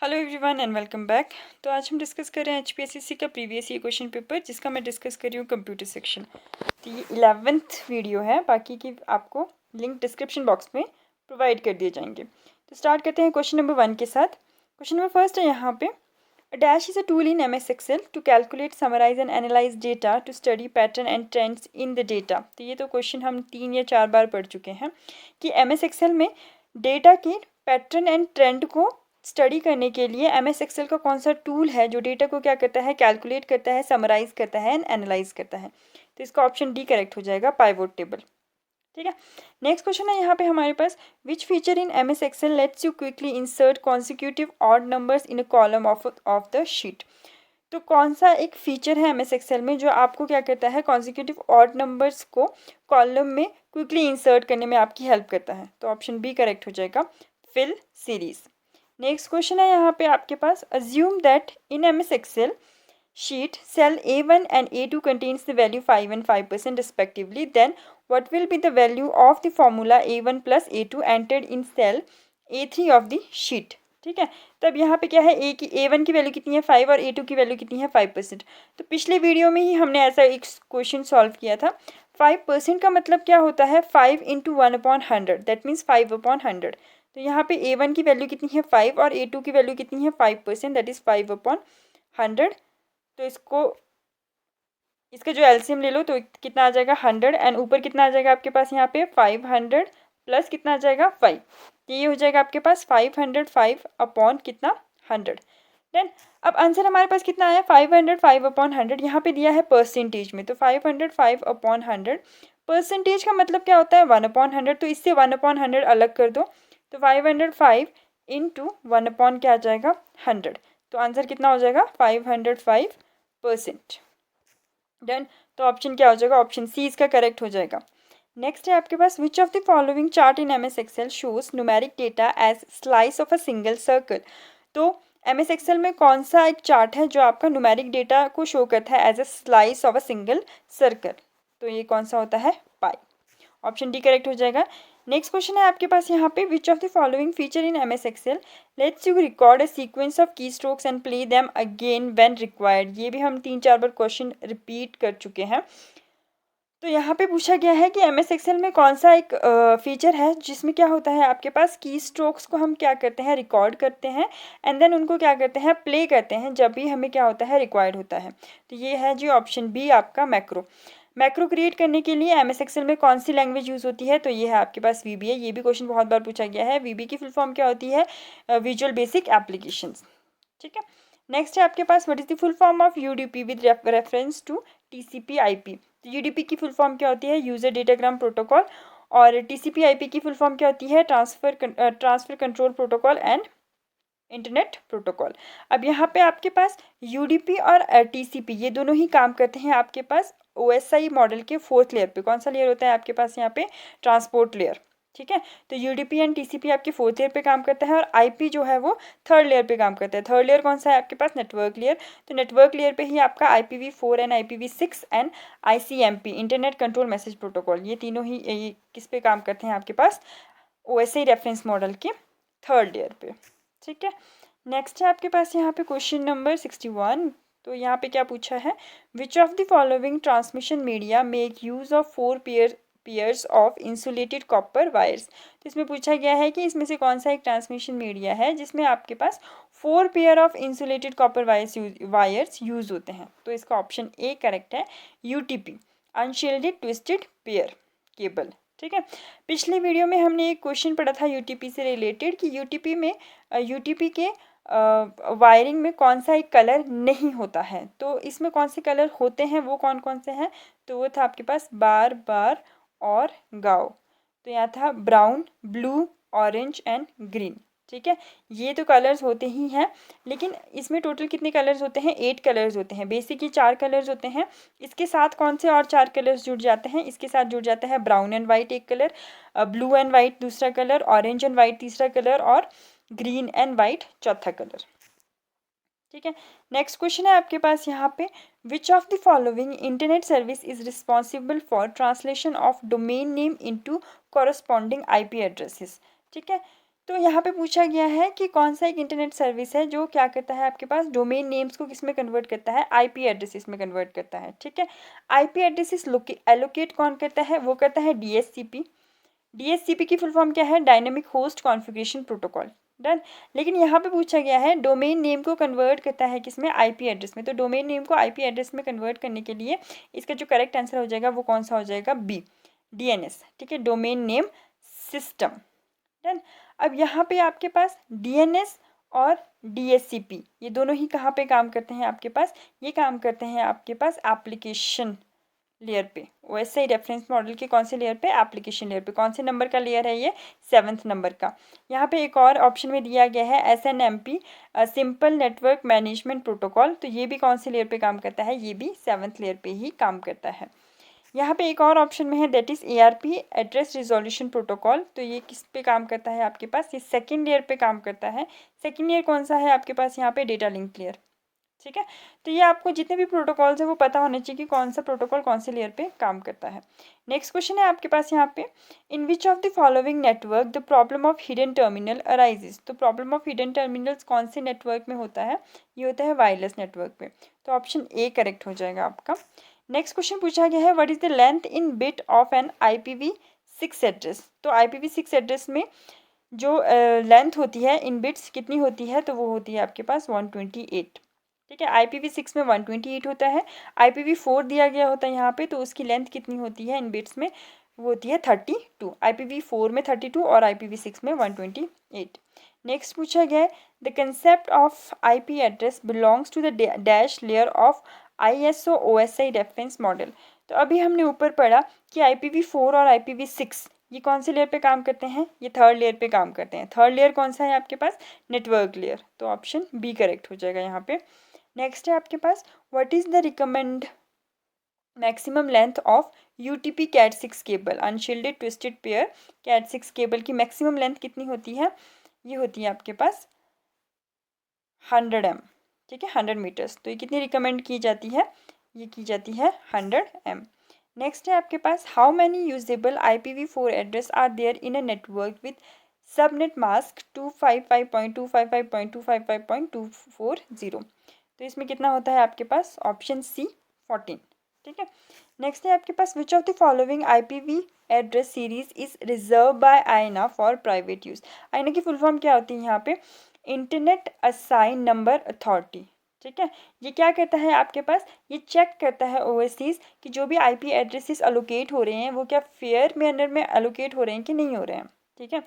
Hello everyone and welcome back. तो आज हम डिस्कस कर रहे हैं HPSC का प्रीवियस ईयर क्वेश्चन पेपर, जिसका मैं डिस्कस कर रही हूँ कंप्यूटर सेक्शन। तो ये 11th वीडियो है, बाकी की आपको लिंक डिस्क्रिप्शन बॉक्स में प्रोवाइड कर दिए जाएंगे। तो स्टार्ट करते हैं क्वेश्चन नंबर 1 के साथ। क्वेश्चन नंबर फर्स्ट है यहाँ पे, dash is a tool in MS Excel to calculate, summarise and analyse data to study pattern and trends in the data. तो ये तो क्वेश्चन हम 3 या 4 बार पढ़ चुके हैं कि MS Excel में डेटा के पैटर्न एंड ट्रेंड को स्टडी करने के लिए MS Excel का कौन सा टूल है जो डेटा को क्या करता है, कैलकुलेट करता है, समराइज करता है एंड एनालाइज करता है। तो इसका ऑप्शन डी करेक्ट हो जाएगा, पाइवोट टेबल। ठीक है। नेक्स्ट क्वेश्चन है यहाँ पे हमारे पास, which feature in MS Excel lets you quickly insert consecutive odd numbers in a column of the sheet. तो कौन सा एक फीचर है MS Excel में जो आपको क्या करता है, कॉन्सिक्यूटिव ऑड नंबर्स को कॉलम में क्विकली इंसर्ट करने में आपकी हेल्प करता है। तो ऑप्शन बी करेक्ट हो जाएगा, फिल सीरीज। नेक्स्ट क्वेश्चन है यहाँ पे आपके पास, assume that in MS Excel sheet cell A1 and A2 contains the value 5 and 5% respectively, then what will be the value of the formula A1 plus A2 entered in cell A3 of the sheet। ठीक है। तब यहाँ पे क्या है, A1 की value कितनी है 5 और A2 की वैल्यू कितनी है 5%। तो पिछले वीडियो में ही हमने ऐसा एक क्वेश्चन सॉल्व किया था। 5% का मतलब क्या होता है, 5 इंटू 1/100, दैट मीन्स 5/100। तो यहाँ पे A1 की वैल्यू कितनी है 5 और A2 की वैल्यू कितनी है 5%, दैट इज़ 5/100। तो इसका जो एलसीएम ले लो तो कितना आ जाएगा 100, एंड ऊपर कितना आ जाएगा आपके पास यहाँ पे 500 प्लस कितना आ जाएगा 5। तो ये हो जाएगा आपके पास 505 अपॉन कितना 100। देन अब आंसर हमारे पास कितना आया 505/100, यहाँ पे दिया है परसेंटेज में। तो 505/100 परसेंटेज का मतलब क्या होता है 1/100, तो इससे 1/100 अलग कर दो। तो 505 इंटू 1 क्या आ जाएगा 100। तो आंसर कितना हो जाएगा 505%। डन। तो ऑप्शन क्या हो जाएगा, ऑप्शन सी इसका करेक्ट हो जाएगा। नेक्स्ट है आपके पास, which of the following chart in MS Excel shows numeric data as slice of a single circle. तो MS Excel में कौन सा एक चार्ट है जो आपका न्यूमेरिक डेटा को शो करता है as a slice of a single circle. तो ये कौन सा होता है, पाई। ऑप्शन डी करेक्ट हो जाएगा। नेक्स्ट क्वेश्चन है आपके पास यहाँ पे, which of the following feature in MS Excel lets you record a sequence of key strokes and play them again when required. ये भी हम 3-4 बार क्वेश्चन रिपीट कर चुके हैं। तो यहाँ पे पूछा गया है कि MS Excel में कौन सा एक फीचर है जिसमें क्या होता है, आपके पास की स्ट्रोक्स को हम क्या करते हैं, रिकॉर्ड करते हैं एंड देन उनको क्या करते हैं, प्ले करते हैं जब भी हमें क्या होता है, रिक्वायर्ड होता है। तो ये है जी ऑप्शन बी आपका, मैक्रो। मैक्रो क्रिएट करने के लिए MS Excel में कौन सी लैंग्वेज यूज़ होती है, तो ये है आपके पास VBA। ये भी क्वेश्चन बहुत बार पूछा गया है। VB की फुल फॉर्म क्या होती है, विजुअल बेसिक एप्लीकेशंस। ठीक है। नेक्स्ट है आपके पास, what is the full form of UDP with reference to TCP/IP। तो UDP की फुल फॉर्म क्या होती है, यूज़र डेटाग्राम प्रोटोकॉल, और TCP/IP की फुल फॉर्म क्या होती है, transfer control protocol and internet protocol. अब यहाँ पे आपके पास UDP और TCP ये दोनों ही काम करते हैं आपके पास OSI मॉडल के 4th लेयर पे। कौन सा लेयर होता है आपके पास यहाँ पे, ट्रांसपोर्ट लेयर। ठीक है। तो UDP एंड TCP आपके 4th लेयर पे काम करता है और IP जो है वो 3rd लेयर पे काम करता है। 3rd लेयर कौन सा है आपके पास, नेटवर्क लेयर। तो नेटवर्क लेयर पे ही आपका IPv4 and IPv6 and ICMP internet control message protocol, ये तीनों ही ये किस पे काम करते हैं आपके पास, OSI रेफरेंस मॉडल के 3rd लेयर पे। ठीक है। नेक्स्ट है आपके पास यहाँ पे क्वेश्चन नंबर 61। तो यहाँ पे क्या पूछा है, विच of the following transmission media make use of 4 pairs of insulated copper wires. तो इसमें पूछा गया है कि इसमें से कौन सा एक ट्रांसमिशन मीडिया है जिसमें आपके पास 4 pair of insulated copper wires use होते हैं। तो इसका ऑप्शन ए करेक्ट है, UTP, unshielded twisted pair cable. ठीक है। पिछले वीडियो में हमने एक क्वेश्चन पढ़ा था UTP से रिलेटेड कि UTP के वायरिंग में कौन सा एक कलर नहीं होता है। तो इसमें कौन से कलर होते हैं, वो कौन कौन से हैं, तो वो था आपके पास बार बार और गाओ। तो यहाँ था brown, blue, orange and green. ठीक है। ये तो कलर्स होते ही हैं, लेकिन इसमें टोटल कितने कलर्स होते हैं, 8 कलर्स होते हैं। बेसिक ये 4 कलर्स होते हैं। इसके साथ कौन से और 4 कलर्स जुड़ जाते हैं, इसके साथ जुड़ जाता है ब्राउन एंड वाइट एक कलर, ब्लू एंड वाइट दूसरा कलर, ऑरेंज एंड वाइट तीसरा कलर और ग्रीन एंड वाइट चौथा कलर। ठीक है। नेक्स्ट क्वेश्चन है आपके पास यहाँ पे, which of the following internet service is responsible for translation of domain name into corresponding IP addresses. ठीक है। तो यहाँ पे पूछा गया है कि कौन सा एक इंटरनेट सर्विस है जो क्या करता है, आपके पास डोमेन नेम्स को किस में कन्वर्ट करता है, आईपी एड्रेसेस में कन्वर्ट करता है। ठीक है, आईपी एड्रेसेस एलोकेट कौन करता है, वो करता है डीएचसीपी। डीएचसीपी की फुल फॉर्म क्या है, dynamic host configuration protocol. Done. लेकिन यहाँ पे पूछा गया है डोमेन नेम को कन्वर्ट करता है किसमें, आईपी एड्रेस में। तो डोमेन नेम को आईपी एड्रेस में कन्वर्ट करने के लिए इसका जो करेक्ट आंसर हो जाएगा वो कौन सा हो जाएगा, बी, डीएनएस। ठीक है, डोमेन नेम सिस्टम। डन। अब यहाँ पे आपके पास डीएनएस और डीएचसीपी ये दोनों ही कहाँ पे काम करते हैं आपके पास, ये काम करते हैं आपके पास एप्लीकेशन लेयर पे। ओएसआई रेफरेंस मॉडल के कौन से लेयर पे, एप्लीकेशन लेयर पे। कौन से नंबर का लेयर है ये, 7th नंबर का। यहाँ पे एक और ऑप्शन में दिया गया है SNMP, simple network management protocol. तो ये भी कौन से लेयर पे काम करता है, ये भी 7th लेयर पे ही काम करता है। यहाँ पे एक और ऑप्शन में है that is ARP, address resolution protocol. तो ये किस पे काम करता है आपके पास, ये सेकेंड लेयर पे काम करता है। सेकेंड लेयर कौन सा है आपके पास, यहाँ पे डेटा लिंक लेयर। ठीक है, तो ये आपको जितने भी प्रोटोकॉल्स है वो पता होने चाहिए कि कौन सा प्रोटोकॉल कौन से लेयर पे काम करता है। नेक्स्ट क्वेश्चन है आपके पास यहाँ पे, in which of the following network the problem of hidden terminal arises. तो प्रॉब्लम ऑफ हिडन टर्मिनल्स कौन से नेटवर्क में होता है, ये होता है वायरलेस नेटवर्क पे। तो ऑप्शन ए करेक्ट हो जाएगा आपका। नेक्स्ट क्वेश्चन पूछा गया है what is the length in bit of an IPv6 address. तो IPv6 एड्रेस में जो लेंथ होती है इन बिट्स कितनी होती है, तो वो होती है आपके पास 128। ठीक है, IPv6 में 128 होता है। IPv4 दिया गया होता है यहाँ पे, तो उसकी लेंथ कितनी होती है इन बिट्स में, वो होती है 32। IPv4 में 32 और IPv6 में 128। नेक्स्ट पूछा गया है the concept of IP address belongs to the dash layer of ISO OSI reference model. तो अभी हमने ऊपर पढ़ा कि IPv4 और IPv6 ये कौन से लेयर पे काम करते हैं, ये थर्ड लेयर पे काम करते हैं। थर्ड लेयर कौन सा है आपके पास, नेटवर्क लेयर। तो ऑप्शन बी करेक्ट हो जाएगा यहाँ पे। नेक्स्ट है आपके पास what is the recommend maximum length of UTP Cat6 cable, unshielded twisted pair Cat6 cable की मैक्सिमम लेंथ कितनी होती है, ये होती है आपके पास 100 m। ठीक है, 100 मीटर्स। तो ये कितनी रिकमेंड की जाती है, ये की जाती है 100 m। नेक्स्ट है आपके पास how many usable IPv4 address are there in a network with subnet mask 255.255.255.240। तो इसमें कितना होता है आपके पास, ऑप्शन सी 14। ठीक है, नेक्स्ट है आपके पास which of the following IPv address series is reserved by IANA for private use. IANA की फुल फॉर्म क्या होती है यहाँ पे, इंटरनेट असाइन नंबर अथॉरिटी। ठीक है, ये क्या करता है आपके पास, ये चेक करता है ओवरसीज़ कि जो भी IP एड्रेसेस अलोकेट हो रहे हैं वो क्या फेयर मैनर में अलोकेट हो रहे हैं कि नहीं हो रहे हैं। ठीक है,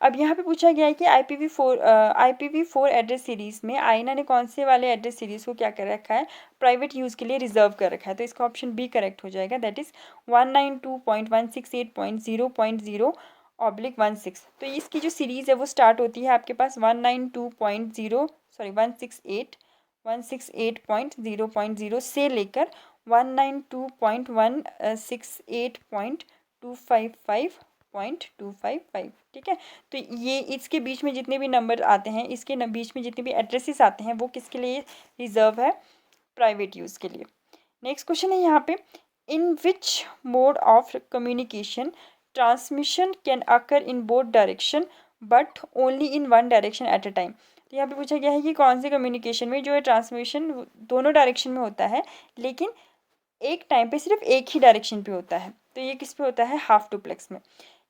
अब यहाँ पे पूछा गया है कि IPv4 एड्रेस सीरीज़ में आईना ने कौन से वाले एड्रेस सीरीज़ को क्या कर रखा है, प्राइवेट यूज़ के लिए रिजर्व कर रखा है। तो इसका ऑप्शन बी करेक्ट हो जाएगा, दैट इज़ 192.168.0.0/16। तो इसकी जो सीरीज़ है वो स्टार्ट होती है आपके पास 168.0.0 से लेकर 192.168.255.255। ठीक है, तो ये इसके बीच में जितने भी नंबर आते हैं, इसके बीच में जितने भी एड्रेसेस आते हैं वो किसके लिए रिजर्व है, प्राइवेट यूज़ के लिए। नेक्स्ट क्वेश्चन है यहाँ पे in which mode of communication transmission can occur in both direction but only in one direction at a time. तो यहाँ पे पूछा गया है कि कौन से कम्युनिकेशन में जो है ट्रांसमिशन दोनों डायरेक्शन में होता है लेकिन एक टाइम पे सिर्फ एक ही डायरेक्शन पे होता है। तो ये किस पे होता है, हाफ डुप्लेक्स में।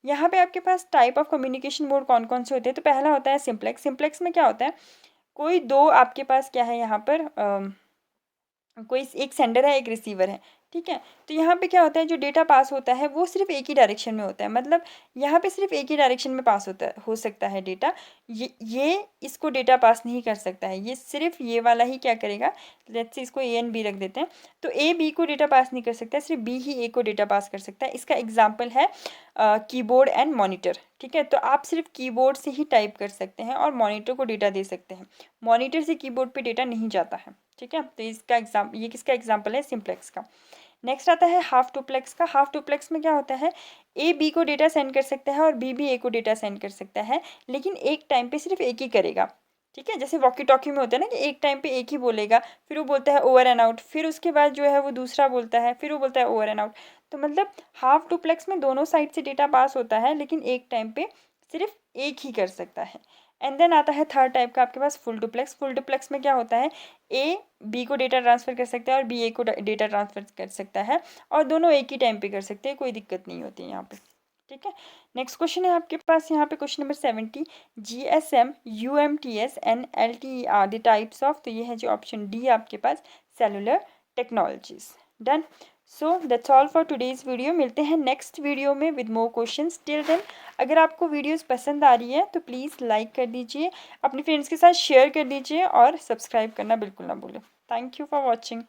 यहाँ पे आपके पास टाइप ऑफ कम्युनिकेशन मोड कौन कौन से होते हैं, तो पहला होता है सिंप्लेक्स। सिंप्लेक्स में क्या होता है, कोई दो आपके पास क्या है यहाँ पर कोई एक सेंडर है एक रिसीवर है। ठीक है, तो यहाँ पे क्या होता है जो डेटा पास होता है वो सिर्फ एक ही डायरेक्शन में होता है, मतलब यहाँ पे सिर्फ एक ही डायरेक्शन में पास होता है हो सकता है डेटा, ये इसको डेटा पास नहीं कर सकता है, ये सिर्फ ये वाला ही क्या करेगा, लेट्स से इसको A एंड B रख देते हैं। तो A B को डेटा पास नहीं कर सकता है, सिर्फ B ही A को डेटा पास कर सकता है। इसका एग्जाम्पल है कीबोर्ड एंड मॉनिटर। ठीक है, तो आप सिर्फ कीबोर्ड से ही टाइप कर सकते हैं और मॉनिटर को डेटा दे सकते हैं, मॉनिटर से कीबोर्ड पे डेटा नहीं जाता है। ठीक है, तो इसका ये किसका एग्जाम्पल है, सिंप्लेक्स का। नेक्स्ट आता है हाफ डुप्लेक्स का। हाफ डुप्लेक्स में क्या होता है, A B को डेटा सेंड कर सकता है और B भी A को डेटा सेंड कर सकता है, लेकिन एक टाइम पे सिर्फ एक ही करेगा। ठीक है, जैसे वॉकी टॉकी में होता है ना कि एक टाइम पे एक ही बोलेगा, फिर वो बोलता है ओवर एंड आउट, फिर उसके बाद जो है वो दूसरा बोलता है, फिर वो बोलता है ओवर एंड आउट। तो मतलब हाफ डुप्लेक्स में दोनों साइड से डेटा पास होता है लेकिन एक टाइम पे सिर्फ एक ही कर सकता है। एंड देन आता है थर्ड टाइप का आपके पास फुल डुप्लेक्स। फुल डुप्लेक्स में क्या होता है, ए बी को डेटा ट्रांसफ़र कर सकता है और बी ए को डेटा ट्रांसफ़र कर सकता है, और दोनों एक ही टाइम पे कर सकते हैं, कोई दिक्कत नहीं होती है यहाँ पे। ठीक है, नेक्स्ट क्वेश्चन है आपके पास यहाँ पे question number 70। GSM, UMTS and LTE are the types of, तो ये है जो ऑप्शन डी आपके पास, cellular technologies. Done. So that's all for today's video. मिलते हैं नेक्स्ट वीडियो में with more questions. Till then अगर आपको वीडियोस पसंद आ रही है तो प्लीज़ लाइक कर दीजिए, अपने फ्रेंड्स के साथ शेयर कर दीजिए और सब्सक्राइब करना बिल्कुल ना भूलें। Thank you for watching.